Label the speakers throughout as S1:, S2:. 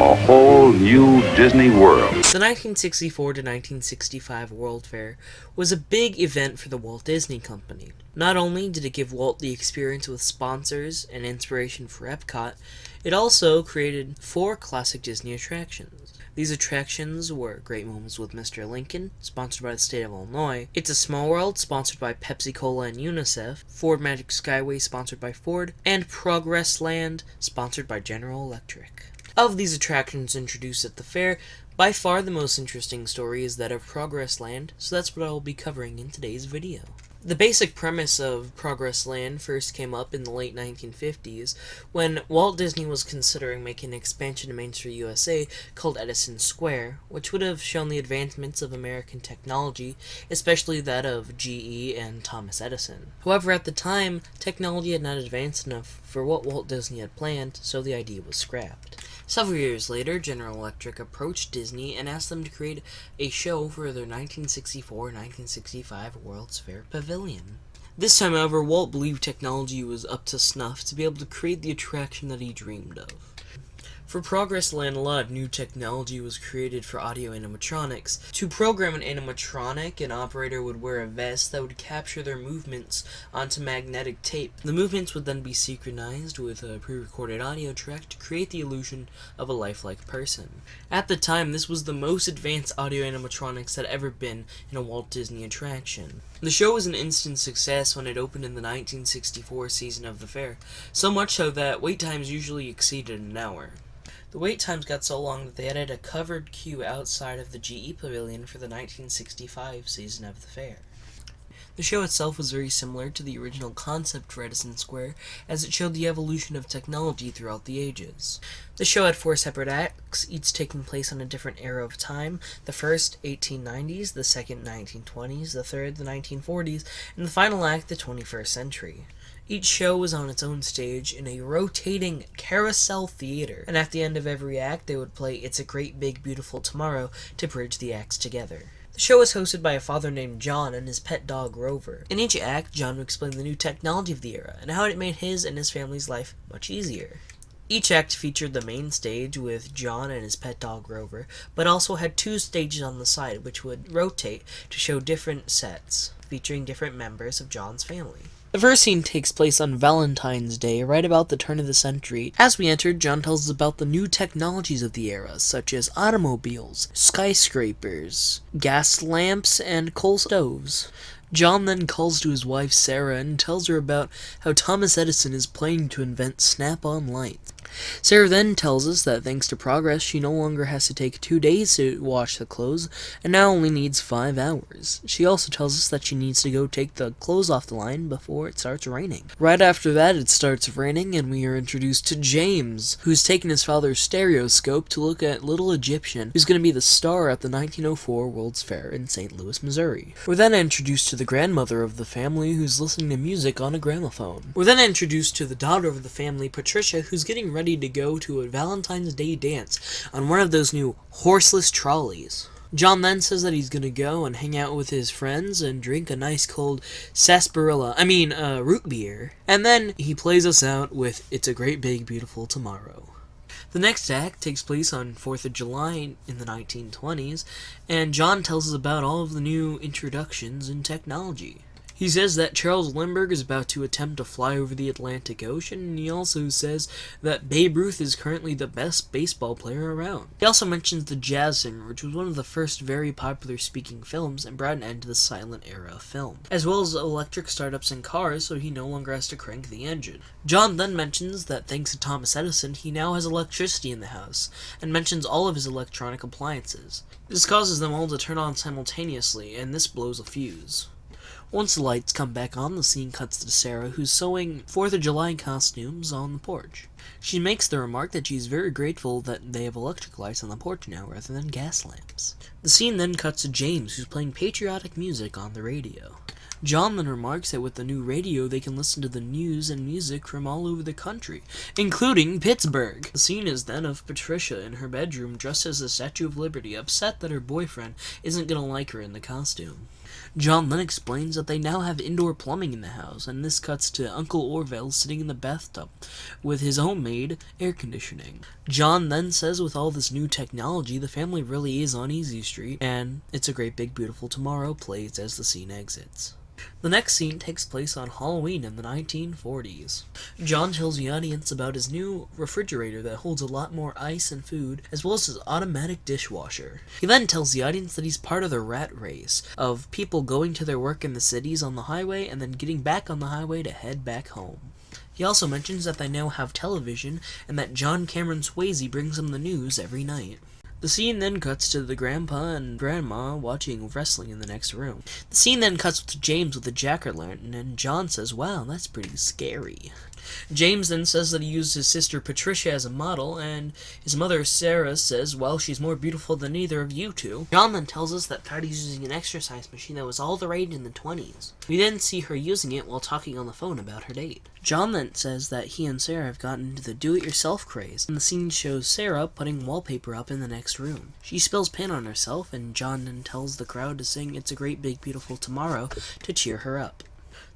S1: a whole new Disney World.
S2: The 1964 to 1965 World Fair was a big event for the Walt Disney Company. Not only did it give Walt the experience with sponsors and inspiration for Epcot, it also created 4 classic Disney attractions. These attractions were Great Moments with Mr. Lincoln, sponsored by the state of Illinois, It's a Small World, sponsored by Pepsi-Cola and UNICEF, Ford Magic Skyway, sponsored by Ford, and Progress Land, sponsored by General Electric. Of these attractions introduced at the fair, by far the most interesting story is that of Progress Land, so that's what I will be covering in today's video. The basic premise of Progress Land first came up in the late 1950s when Walt Disney was considering making an expansion to Main Street, USA called Edison Square, which would have shown the advancements of American technology, especially that of GE and Thomas Edison. However, at the time, technology had not advanced enough for what Walt Disney had planned, so the idea was scrapped. Several years later, General Electric approached Disney and asked them to create a show for their 1964-1965 World's Fair Pavilion. This time, however, Walt believed technology was up to snuff to be able to create the attraction that he dreamed of. For Progress Land, a lot of new technology was created for audio animatronics. To program an animatronic, an operator would wear a vest that would capture their movements onto magnetic tape. The movements would then be synchronized with a pre-recorded audio track to create the illusion of a lifelike person. At the time, this was the most advanced audio animatronics that had ever been in a Walt Disney attraction. The show was an instant success when it opened in the 1964 season of the fair, so much so that wait times usually exceeded an hour. The wait times got so long that they added a covered queue outside of the GE Pavilion for the 1965 season of the fair. The show itself was very similar to the original concept for Edison Square, as it showed the evolution of technology throughout the ages. The show had 4 separate acts, each taking place on a different era of time. The first, 1890s, the second, 1920s, the third, the 1940s, and the final act, the 21st century. Each show was on its own stage in a rotating carousel theater, and at the end of every act they would play It's a Great Big Beautiful Tomorrow to bridge the acts together. The show was hosted by a father named John and his pet dog Rover. In each act, John would explain the new technology of the era and how it made his and his family's life much easier. Each act featured the main stage with John and his pet dog Rover, but also had 2 stages on the side which would rotate to show different sets, featuring different members of John's family. The first scene takes place on Valentine's Day, right about the turn of the century. As we enter, John tells us about the new technologies of the era, such as automobiles, skyscrapers, gas lamps, and coal stoves. John then calls to his wife Sarah and tells her about how Thomas Edison is planning to invent snap-on lights. Sarah then tells us that thanks to progress, she no longer has to take 2 days to wash the clothes, and now only needs 5 hours. She also tells us that she needs to go take the clothes off the line before it starts raining. Right after that, it starts raining, and we are introduced to James, who's taken his father's stereoscope to look at Little Egyptian, who's going to be the star at the 1904 World's Fair in St. Louis, Missouri. We're then introduced to the grandmother of the family, who's listening to music on a gramophone. We're then introduced to the daughter of the family, Patricia, who's getting ready to go to a Valentine's Day dance on one of those new horseless trolleys. John then says that he's gonna go and hang out with his friends and drink a nice cold root beer. And then he plays us out with It's a Great Big Beautiful Tomorrow. The next act takes place on 4th of July in the 1920s, and John tells us about all of the new introductions in technology. He says that Charles Lindbergh is about to attempt to fly over the Atlantic Ocean, and he also says that Babe Ruth is currently the best baseball player around. He also mentions The Jazz Singer, which was one of the first very popular speaking films and brought an end to the silent era of film, as well as electric startups in cars, so he no longer has to crank the engine. John then mentions that thanks to Thomas Edison, he now has electricity in the house, and mentions all of his electronic appliances. This causes them all to turn on simultaneously, and this blows a fuse. Once the lights come back on, the scene cuts to Sarah, who's sewing 4th of July costumes on the porch. She makes the remark that she's very grateful that they have electric lights on the porch now rather than gas lamps. The scene then cuts to James, who's playing patriotic music on the radio. John then remarks that with the new radio, they can listen to the news and music from all over the country, including Pittsburgh. The scene is then of Patricia in her bedroom dressed as the Statue of Liberty, upset that her boyfriend isn't gonna like her in the costume. John then explains that they now have indoor plumbing in the house, and this cuts to Uncle Orville sitting in the bathtub with his homemade air conditioning. John then says with all this new technology, the family really is on Easy Street, and It's a Great Big Beautiful Tomorrow plays as the scene exits. The next scene takes place on Halloween in the 1940s. John tells the audience about his new refrigerator that holds a lot more ice and food, as well as his automatic dishwasher. He then tells the audience that he's part of the rat race of people going to their work in the cities on the highway and then getting back on the highway to head back home. He also mentions that they now have television and that John Cameron Swayze brings them the news every night. The scene then cuts to the grandpa and grandma watching wrestling in the next room. The scene then cuts to James with a jack-o'-lantern, and John says, "Wow, that's pretty scary." James then says that he used his sister Patricia as a model, and his mother Sarah says, "Well, she's more beautiful than either of you two." John then tells us that Patty's using an exercise machine that was all the rage in the 20s. We then see her using it while talking on the phone about her date. John then says that he and Sarah have gotten into the do-it-yourself craze, and the scene shows Sarah putting wallpaper up in the next room. She spills paint on herself, and John then tells the crowd to sing "It's a Great Big Beautiful Tomorrow" to cheer her up.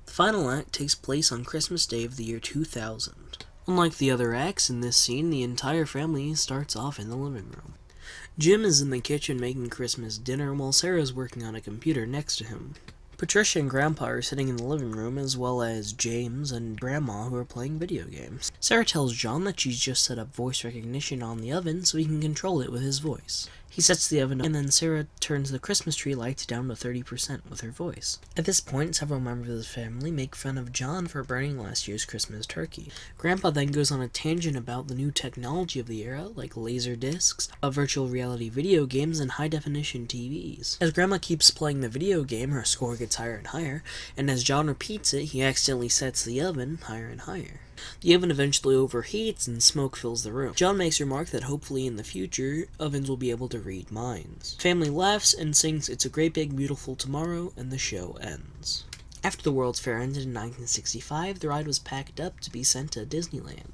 S2: The final act takes place on Christmas Day of the year 2000. Unlike the other acts in this scene, the entire family starts off in the living room. Jim is in the kitchen making Christmas dinner while Sarah is working on a computer next to him. Patricia and Grandpa are sitting in the living room, as well as James and Grandma, who are playing video games. Sarah tells John that she's just set up voice recognition on the oven so he can control it with his voice. He sets the oven up, and then Sarah turns the Christmas tree lights down to 30% with her voice. At this point, several members of the family make fun of John for burning last year's Christmas turkey. Grandpa then goes on a tangent about the new technology of the era, like laser discs, virtual reality video games, and high-definition TVs. As Grandma keeps playing the video game, her score gets higher and higher, and as John repeats it, he accidentally sets the oven higher and higher. The oven eventually overheats and smoke fills the room. John makes a remark that hopefully in the future, ovens will be able to read minds. Family laughs and sings "It's a Great Big Beautiful Tomorrow," and the show ends. After the World's Fair ended in 1965, the ride was packed up to be sent to Disneyland.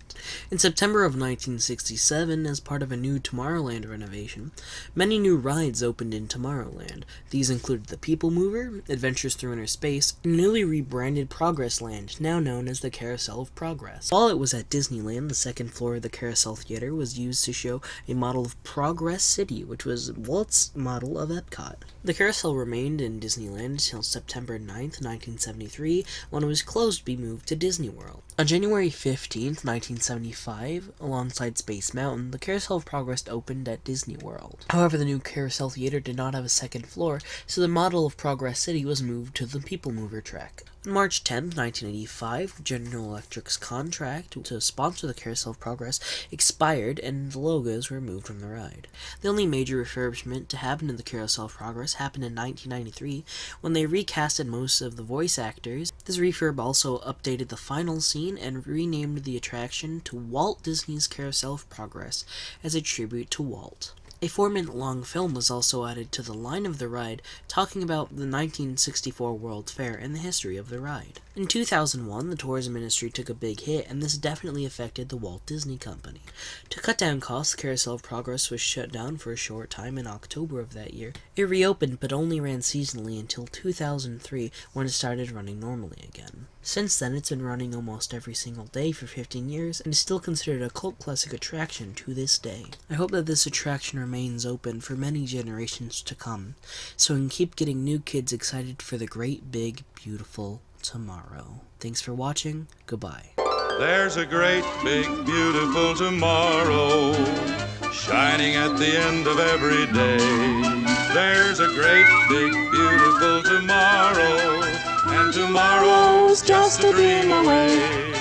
S2: In September of 1967, as part of a new Tomorrowland renovation, many new rides opened in Tomorrowland. These included the People Mover, Adventures Through Inner Space, and newly rebranded Progress Land, now known as the Carousel of Progress. While it was at Disneyland, the second floor of the Carousel Theater was used to show a model of Progress City, which was Walt's model of Epcot. The carousel remained in Disneyland until September 9th, 1973, when it was closed to be moved to Disney World. On January 15th, 1975, alongside Space Mountain, the Carousel of Progress opened at Disney World. However, the new Carousel Theater did not have a second floor, so the model of Progress City was moved to the People Mover track. On March 10, 1985, General Electric's contract to sponsor the Carousel of Progress expired and the logos were removed from the ride. The only major refurbishment to happen in the Carousel of Progress happened in 1993 when they recasted most of the voice actors. This refurb also updated the final scene and renamed the attraction to Walt Disney's Carousel of Progress as a tribute to Walt. A 4-minute-long film was also added to the line of the ride, talking about the 1964 World's Fair and the history of the ride. In 2001, the tourism industry took a big hit, and this definitely affected the Walt Disney Company. To cut down costs, the Carousel of Progress was shut down for a short time in October of that year. It reopened, but only ran seasonally until 2003, when it started running normally again. Since then, it's been running almost every single day for 15 years, and is still considered a cult classic attraction to this day. I hope that this attraction remains open for many generations to come, so we can keep getting new kids excited for the great, big, beautiful tomorrow. Thanks for watching. Goodbye.
S3: There's a great, big, beautiful tomorrow shining at the end of every day. There's a great, big, beautiful tomorrow, and tomorrow's just a dream away.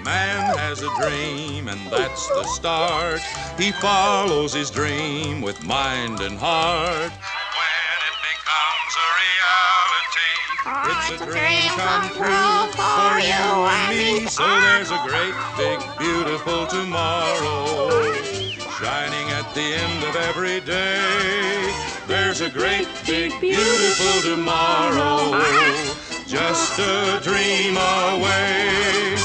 S3: Man has a dream, and that's the start. He follows his dream with mind and heart. When it becomes a reality, it's a dream come true for you and me. So there's a great, big, beautiful tomorrow shining at the end of every day. There's a great, big, beautiful tomorrow, just a dream away.